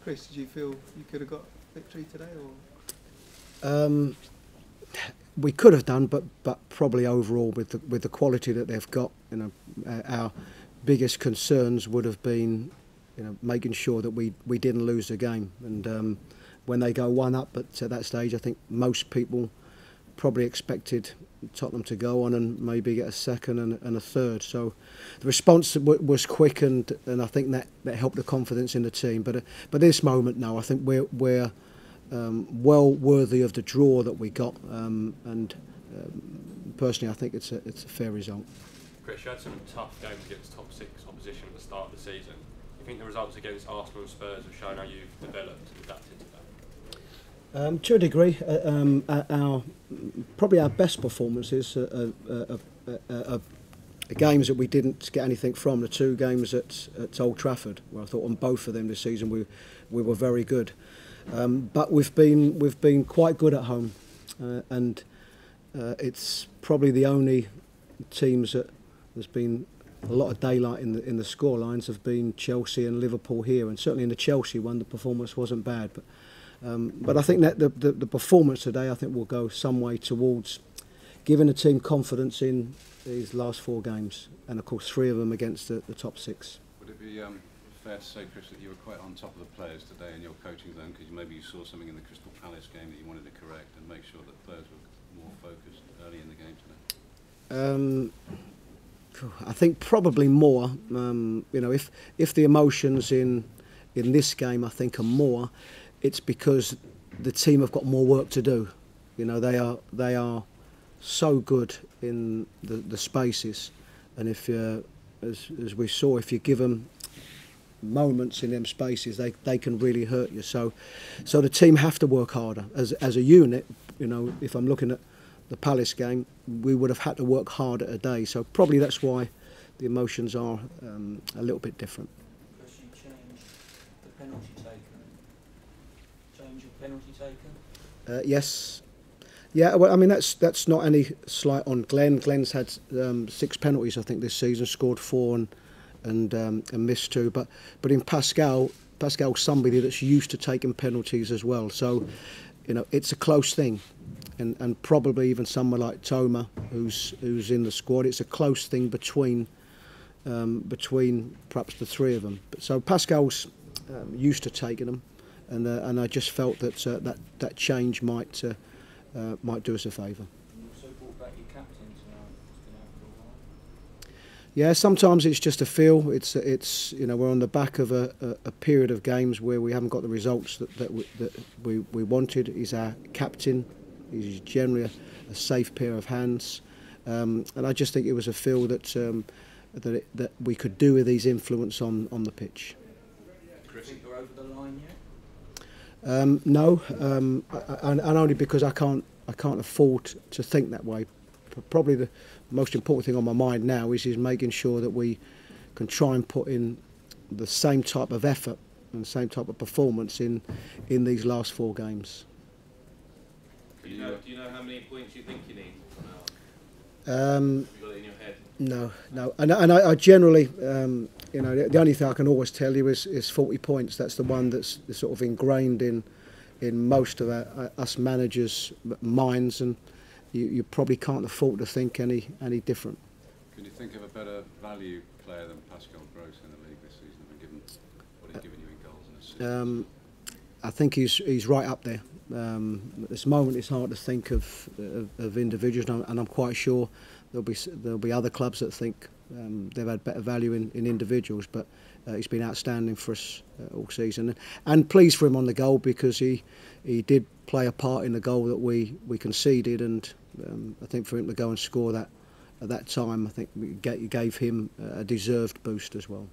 Chris, did you feel you could have got victory today, or? We could have done, but probably overall with the quality that they've got, our biggest concerns would have been, making sure that we didn't lose the game. And when they go one up at that stage, I think most people probably expected Tottenham to go on and maybe get a second and a third. So the response was quick, and I think that helped the confidence in the team. But this moment now, I think we're well worthy of the draw that we got, and personally I think it's a fair result. Chris, you had some tough games against top six opposition at the start of the season. Do you think the results against Arsenal and Spurs have shown how you've developed and adapted to that? To a degree, probably our best performances are games that we didn't get anything from. The two games at Old Trafford, where I thought on both of them this season we were very good. But we've been quite good at home, and it's probably the only teams that there's been a lot of daylight in the score lines have been Chelsea and Liverpool here, and certainly in the Chelsea one the performance wasn't bad. But I think that the performance today, I think, will go some way towards giving the team confidence in these last four games, and of course 3 of them against the top 6. Would it be fair to say, Chris, that you were quite on top of the players today in your coaching zone, because maybe you saw something in the Crystal Palace game that you wanted to correct and make sure that players were more focused early in the game today? I think probably more. If the emotions in this game, I think, are more, it's because the team have got more work to do. They are so good in the spaces, and if as we saw, if you give them moments in them spaces, they can really hurt you. So the team have to work harder as a unit. If I'm looking at the Palace game, we would have had to work harder today. So probably that's why the emotions are a little bit different. Chris, you changed the penalty taken. Change your penalty taken? Yes. Yeah, well, I mean, that's not any slight on Glenn. Glenn's had 6 penalties, I think, this season, scored 4 and missed 2. But in Pascal's somebody that's used to taking penalties as well. So, it's a close thing. And probably even someone like Toma, who's in the squad, it's a close thing between perhaps the 3 of them. So Pascal's used to taking them, and I just felt that that change might do us a favour. You also brought back your captain tonight. It's been out for a while. Yeah, sometimes it's just a feel. It's we're on the back of a period of games where we haven't got the results that we wanted. He's our captain. He's generally a safe pair of hands, and I just think it was a feel that we could do with his influence on the pitch. Chris, think you're over the line yet? No, and only because I can't afford to think that way. Probably the most important thing on my mind now is making sure that we can try and put in the same type of effort and the same type of performance in these last 4 games. Do you know how many points you think you need now? Have you got it in your head? No, and I generally, the only thing I can always tell you is 40 points. That's the one that's sort of ingrained in most of us managers' minds, and you probably can't afford to think any different. Can you think of a better value player than Pascal Gross in the league this season, given what he's given you in goals and assists? I think he's right up there. At this moment, it's hard to think of individuals, and I'm quite sure there'll be other clubs that think they've had better value in individuals. But he's been outstanding for us all season, and pleased for him on the goal, because he did play a part in the goal that we conceded, and I think for him to go and score that at that time, I think we gave him a deserved boost as well.